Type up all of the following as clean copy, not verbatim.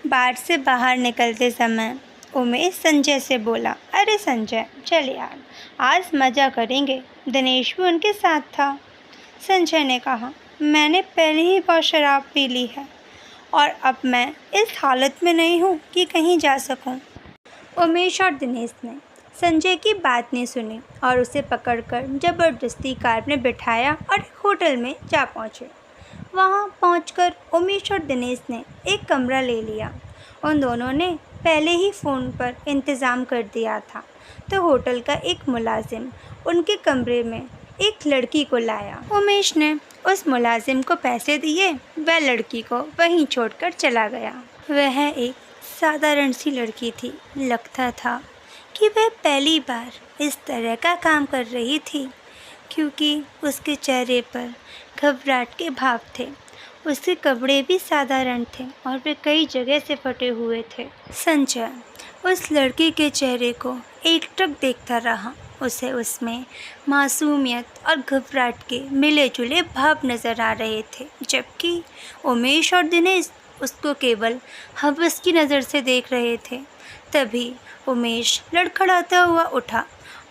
बार से बाहर निकलते समय उमेश संजय से बोला, अरे संजय चल यार, आज मज़ा करेंगे। दिनेश भी उनके साथ था। संजय ने कहा, मैंने पहले ही बहुत शराब पी ली है और अब मैं इस हालत में नहीं हूँ कि कहीं जा सकूँ। उमेश और दिनेश ने संजय की बात नहीं सुनी और उसे पकड़कर ज़बरदस्ती कार में बिठाया और एक होटल में जा पहुँचे। वहाँ पहुंचकर उमेश और दिनेश ने एक कमरा ले लिया। उन दोनों ने पहले ही फ़ोन पर इंतज़ाम कर दिया था, तो होटल का एक मुलाजिम उनके कमरे में एक लड़की को लाया। उमेश ने उस मुलाजिम को पैसे दिए, वह लड़की को वहीं छोड़कर चला गया। वह एक साधारण सी लड़की थी। लगता था कि वह पहली बार इस तरह का काम कर रही थी, क्योंकि उसके चेहरे पर घबराहट के भाव थे। उसके कपड़े भी साधारण थे और वे कई जगह से फटे हुए थे। संजय उस लड़की के चेहरे को एकटक देखता रहा। उसे उसमें मासूमियत और घबराहट के मिले जुले भाव नज़र आ रहे थे, जबकि उमेश और दिनेश उसको केवल हवस की नज़र से देख रहे थे। तभी उमेश लड़खड़ाता हुआ उठा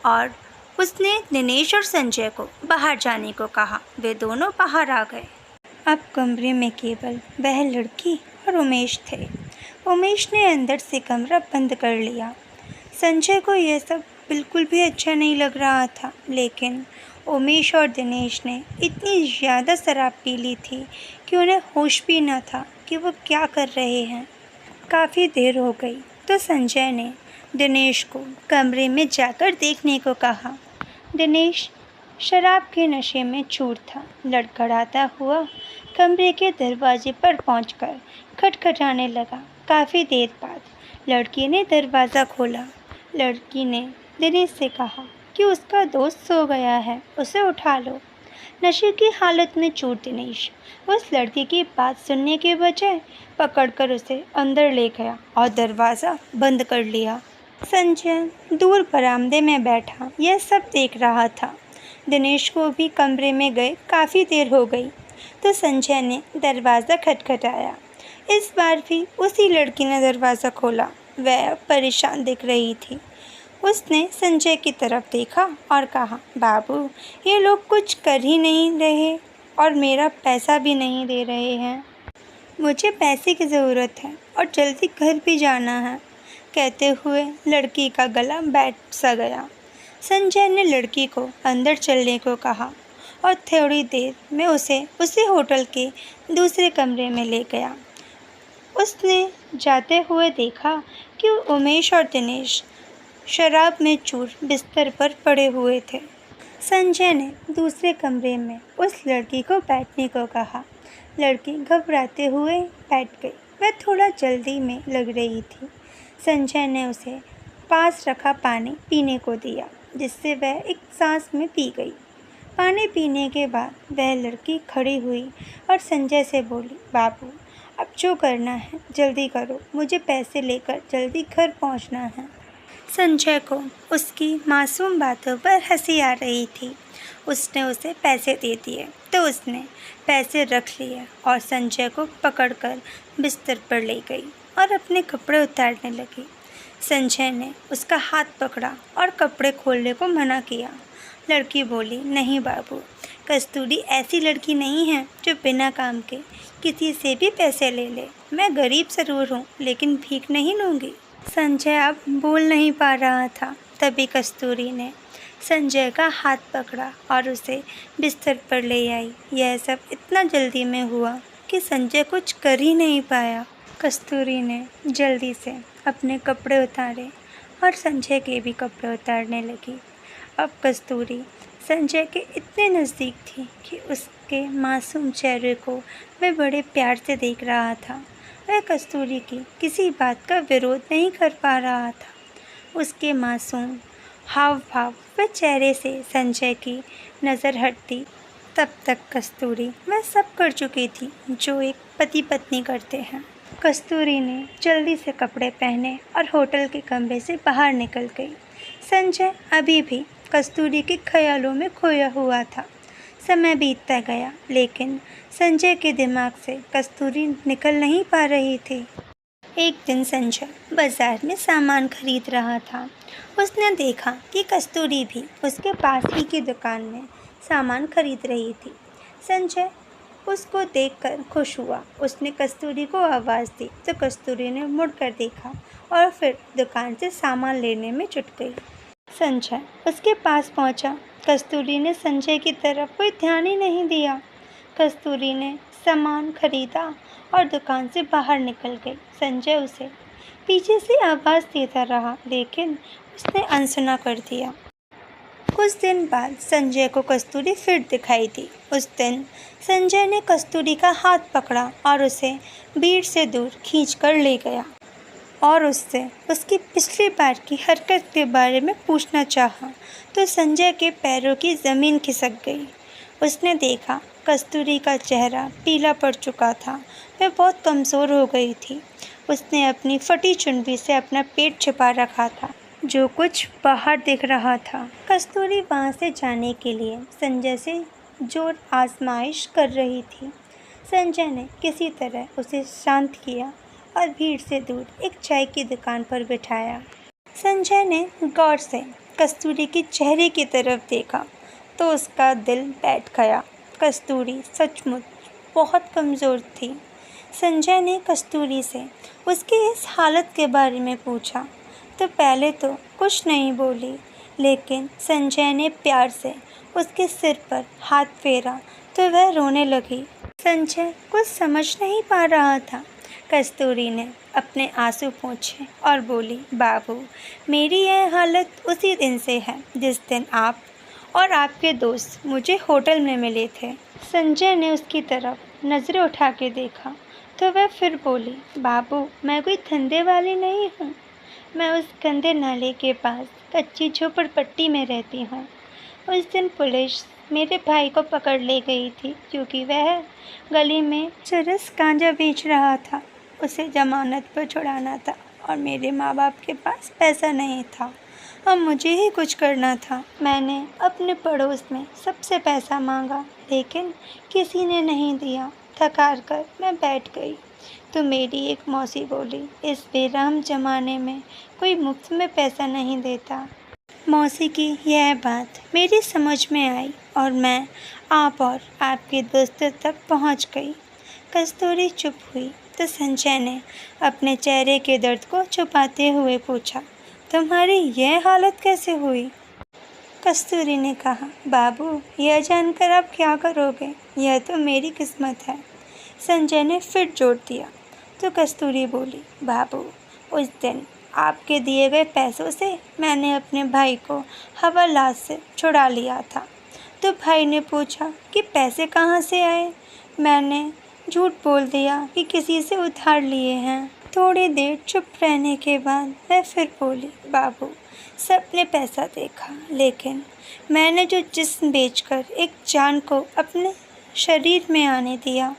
और उसने दिनेश और संजय को बाहर जाने को कहा। वे दोनों बाहर आ गए। अब कमरे में केवल वह लड़की और उमेश थे। उमेश ने अंदर से कमरा बंद कर लिया। संजय को यह सब बिल्कुल भी अच्छा नहीं लग रहा था, लेकिन उमेश और दिनेश ने इतनी ज़्यादा शराब पी ली थी कि उन्हें होश भी न था कि वो क्या कर रहे हैं। काफ़ी देर हो गई तो संजय ने दिनेश को कमरे में जाकर देखने को कहा। दिनेश शराब के नशे में चूर था। लड़खड़ाता हुआ कमरे के दरवाजे पर पहुंचकर खटखटाने लगा। काफ़ी देर बाद लड़की ने दरवाज़ा खोला। लड़की ने दिनेश से कहा कि उसका दोस्त सो गया है, उसे उठा लो। नशे की हालत में चूर दिनेश उस लड़की की बात सुनने के बजाय पकड़कर उसे अंदर ले गया और दरवाज़ा बंद कर लिया। संजय दूर बरामदे में बैठा यह सब देख रहा था। दिनेश को भी कमरे में गए काफ़ी देर हो गई तो संजय ने दरवाज़ा खटखटाया। इस बार भी उसी लड़की ने दरवाज़ा खोला। वह परेशान दिख रही थी। उसने संजय की तरफ देखा और कहा, बाबू ये लोग कुछ कर ही नहीं रहे और मेरा पैसा भी नहीं दे रहे हैं। मुझे पैसे की ज़रूरत है और जल्दी घर भी जाना है। कहते हुए लड़की का गला बैठ सा गया। संजय ने लड़की को अंदर चलने को कहा और थोड़ी देर में उसे उसी होटल के दूसरे कमरे में ले गया। उसने जाते हुए देखा कि उमेश और दिनेश शराब में चूर बिस्तर पर पड़े हुए थे। संजय ने दूसरे कमरे में उस लड़की को बैठने को कहा। लड़की घबराते हुए बैठ गई। वह थोड़ा जल्दी में लग रही थी। संजय ने उसे पास रखा पानी पीने को दिया, जिससे वह एक सांस में पी गई। पानी पीने के बाद वह लड़की खड़ी हुई और संजय से बोली, बाबू अब जो करना है जल्दी करो, मुझे पैसे लेकर जल्दी घर पहुंचना है। संजय को उसकी मासूम बातों पर हंसी आ रही थी। उसने उसे पैसे दे दिए तो उसने पैसे रख लिए और संजय को पकड़कर बिस्तर पर ले गई और अपने कपड़े उतारने लगी। संजय ने उसका हाथ पकड़ा और कपड़े खोलने को मना किया। लड़की बोली, नहीं बाबू, कस्तूरी ऐसी लड़की नहीं है जो बिना काम के किसी से भी पैसे ले ले। मैं गरीब ज़रूर हूँ लेकिन भीख नहीं लूँगी। संजय अब बोल नहीं पा रहा था। तभी कस्तूरी ने संजय का हाथ पकड़ा और उसे बिस्तर पर ले आई। यह सब इतना जल्दी में हुआ कि संजय कुछ कर ही नहीं पाया। कस्तूरी ने जल्दी से अपने कपड़े उतारे और संजय के भी कपड़े उतारने लगी। अब कस्तूरी संजय के इतने नज़दीक थी कि उसके मासूम चेहरे को वह बड़े प्यार से देख रहा था। वह कस्तूरी की किसी बात का विरोध नहीं कर पा रहा था। उसके मासूम हाव भाव व चेहरे से संजय की नज़र हटती। तब तक कस्तूरी वह सब कर चुकी थी जो एक पति पत्नी करते हैं। कस्तूरी ने जल्दी से कपड़े पहने और होटल के कमरे से बाहर निकल गई। संजय अभी भी कस्तूरी के ख्यालों में खोया हुआ था। समय बीतता गया लेकिन संजय के दिमाग से कस्तूरी निकल नहीं पा रही थी। एक दिन संजय बाजार में सामान खरीद रहा था। उसने देखा कि कस्तूरी भी उसके पास ही की दुकान में सामान खरीद रही थी। संजय उसको देखकर खुश हुआ। उसने कस्तूरी को आवाज़ दी तो कस्तूरी ने मुड़कर देखा और फिर दुकान से सामान लेने में जुट गई। संजय उसके पास पहुंचा। कस्तूरी ने संजय की तरफ कोई ध्यान ही नहीं दिया। कस्तूरी ने सामान खरीदा और दुकान से बाहर निकल गई। संजय उसे पीछे से आवाज़ देता रहा लेकिन उसने अनसुना कर दिया। कुछ दिन बाद संजय को कस्तूरी फिर दिखाई दी। उस दिन संजय ने कस्तूरी का हाथ पकड़ा और उसे भीड़ से दूर खींचकर ले गया और उससे उसकी पिछली बार की हरकत के बारे में पूछना चाहा तो संजय के पैरों की ज़मीन खिसक गई। उसने देखा कस्तूरी का चेहरा पीला पड़ चुका था। वह बहुत कमज़ोर हो गई थी। उसने अपनी फटी चुन्नी से अपना पेट छिपा रखा था जो कुछ बाहर दिख रहा था। कस्तूरी वहाँ से जाने के लिए संजय से जोर आजमाइश कर रही थी। संजय ने किसी तरह उसे शांत किया और भीड़ से दूर एक चाय की दुकान पर बिठाया। संजय ने गौर से कस्तूरी के चेहरे की तरफ देखा तो उसका दिल बैठ गया। कस्तूरी सचमुच बहुत कमज़ोर थी। संजय ने कस्तूरी से उसकी इस हालत के बारे में पूछा तो पहले तो कुछ नहीं बोली, लेकिन संजय ने प्यार से उसके सिर पर हाथ फेरा तो वह रोने लगी। संजय कुछ समझ नहीं पा रहा था। कस्तूरी ने अपने आंसू पोंछे और बोली, बाबू, मेरी यह हालत उसी दिन से है जिस दिन आप और आपके दोस्त मुझे होटल में मिले थे। संजय ने उसकी तरफ नज़रें उठा के देखा तो वह फिर बोली, बाबू, मैं कोई धंधे वाली नहीं हूँ। मैं उस गंदे नाले के पास कच्ची झोपड़पट्टी में रहती हूँ। उस दिन पुलिस मेरे भाई को पकड़ ले गई थी क्योंकि वह गली में चरस गांजा बेच रहा था। उसे जमानत पर छुड़ाना था और मेरे माँ बाप के पास पैसा नहीं था। अब मुझे ही कुछ करना था। मैंने अपने पड़ोस में सबसे पैसा मांगा लेकिन किसी ने नहीं दिया। थक कर मैं बैठ गई तो मेरी एक मौसी बोली, इस बेरहम ज़माने में कोई मुफ्त में पैसा नहीं देता। मौसी की यह बात मेरी समझ में आई और मैं आप और आपके दोस्तों तक पहुंच गई। कस्तूरी चुप हुई तो संजय ने अपने चेहरे के दर्द को छुपाते हुए पूछा, तुम्हारी यह हालत कैसे हुई? कस्तूरी ने कहा, बाबू, यह जानकर आप क्या करोगे? यह तो मेरी किस्मत है। संजय ने फिर जोर दिया तो कस्तूरी बोली, बाबू, उस दिन आपके दिए गए पैसों से मैंने अपने भाई को हवालात से छुड़ा लिया था। तो भाई ने पूछा कि पैसे कहाँ से आए। मैंने झूठ बोल दिया कि किसी से उधार लिए हैं। थोड़ी देर चुप रहने के बाद मैं फिर बोली, बाबू, सबने पैसा देखा लेकिन मैंने जो जिस्म बेचकर एक जान को अपने शरीर में आने दिया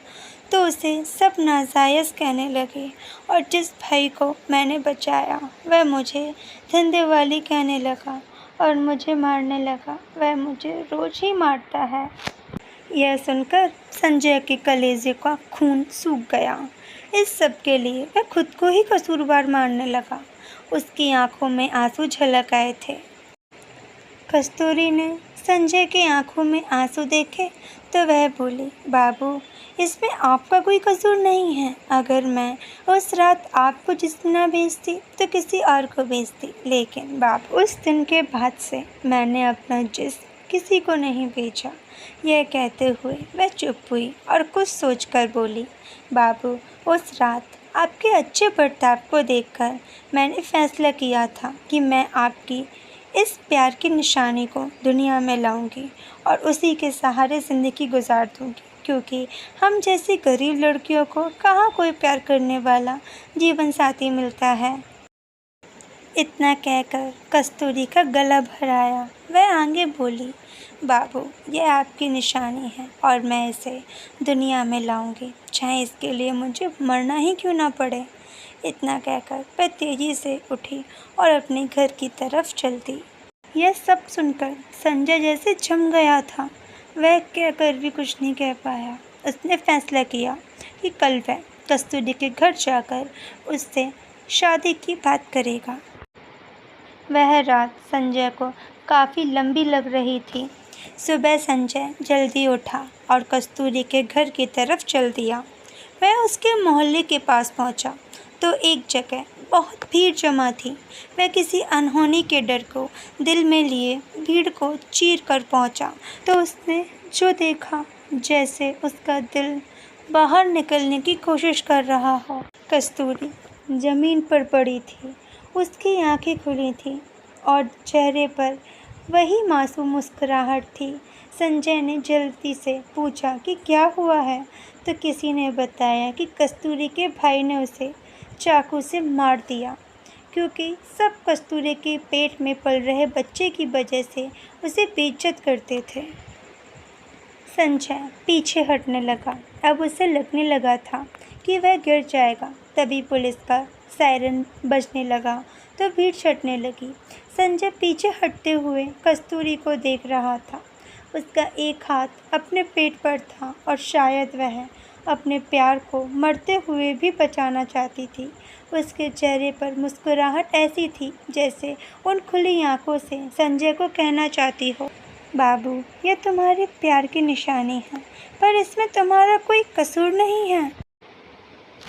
तो उसे सब नाजायज़ कहने लगे और जिस भाई को मैंने बचाया वह मुझे धंधे वाली कहने लगा और मुझे मारने लगा। वह मुझे रोज़ ही मारता है। यह सुनकर संजय के कलेजे का खून सूख गया। इस सब के लिए वह खुद को ही कसूरवार मानने लगा। उसकी आंखों में आंसू झलक आए थे। कस्तूरी ने संजय के आंखों में आंसू देखे तो वह बोली, बाबू, इसमें आपका कोई कसूर नहीं है। अगर मैं उस रात आपको जिस्म न बेचती तो किसी और को बेचती, लेकिन बाबू, उस दिन के बाद से मैंने अपना जिस्म किसी को नहीं बेचा। यह कहते हुए वह चुप हुई और कुछ सोचकर बोली, बाबू, उस रात आपके अच्छे बर्ताव को देखकर मैंने फैसला किया था कि मैं आपकी इस प्यार की निशानी को दुनिया में लाऊंगी और उसी के सहारे ज़िंदगी गुजार दूंगी, क्योंकि हम जैसी गरीब लड़कियों को कहाँ कोई प्यार करने वाला जीवन साथी मिलता है। इतना कहकर कस्तूरी का गला भर आया। वह आगे बोली, बाबू, यह आपकी निशानी है और मैं इसे दुनिया में लाऊंगी, चाहे इसके लिए मुझे मरना ही क्यों ना पड़े। इतना कहकर वह तेज़ी से उठी और अपने घर की तरफ चल दी। यह सब सुनकर संजय जैसे जम गया था। वह कहकर भी कुछ नहीं कह पाया। उसने फैसला किया कि कल वह कस्तूरी के घर जाकर उससे शादी की बात करेगा। वह रात संजय को काफ़ी लंबी लग रही थी। सुबह संजय जल्दी उठा और कस्तूरी के घर की तरफ चल दिया। वह उसके मोहल्ले के पास पहुंचा तो एक जगह बहुत भीड़ जमा थी। वह किसी अनहोनी के डर को दिल में लिए भीड़ को चीर कर पहुंचा तो उसने जो देखा जैसे उसका दिल बाहर निकलने की कोशिश कर रहा हो। कस्तूरी ज़मीन पर पड़ी थी, उसकी आंखें खुली थीं और चेहरे पर वही मासूम मुस्कुराहट थी। संजय ने जल्दी से पूछा कि क्या हुआ है, तो किसी ने बताया कि कस्तूरी के भाई ने उसे चाकू से मार दिया, क्योंकि सब कस्तूरी के पेट में पल रहे बच्चे की वजह से उसे बेइज्जत करते थे। संजय पीछे हटने लगा। अब उसे लगने लगा था कि वह गिर जाएगा। तभी पुलिस का सायरन बजने लगा तो भीड़ छटने लगी। संजय पीछे हटते हुए कस्तूरी को देख रहा था। उसका एक हाथ अपने पेट पर था और शायद वह अपने प्यार को मरते हुए भी बचाना चाहती थी। उसके चेहरे पर मुस्कुराहट ऐसी थी जैसे उन खुली आंखों से संजय को कहना चाहती हो, बाबू, यह तुम्हारे प्यार की निशानी है, पर इसमें तुम्हारा कोई कसूर नहीं है।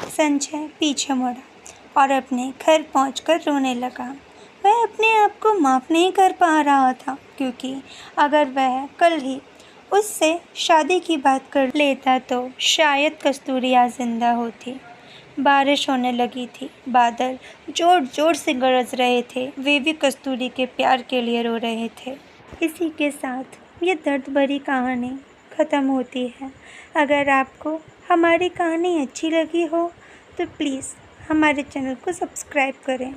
संजय पीछे मुड़ा और अपने घर पहुंचकर रोने लगा। वह अपने आप को माफ़ नहीं कर पा रहा था, क्योंकि अगर वह कल ही उससे शादी की बात कर लेता तो शायद कस्तूरी आज जिंदा होती। बारिश होने लगी थी। बादल जोर जोर से गरज रहे थे। वे भी कस्तूरी के प्यार के लिए रो रहे थे। इसी के साथ ये दर्द भरी कहानी ख़त्म होती है। अगर आपको हमारी कहानी अच्छी लगी हो तो प्लीज़ हमारे चैनल को सब्सक्राइब करें।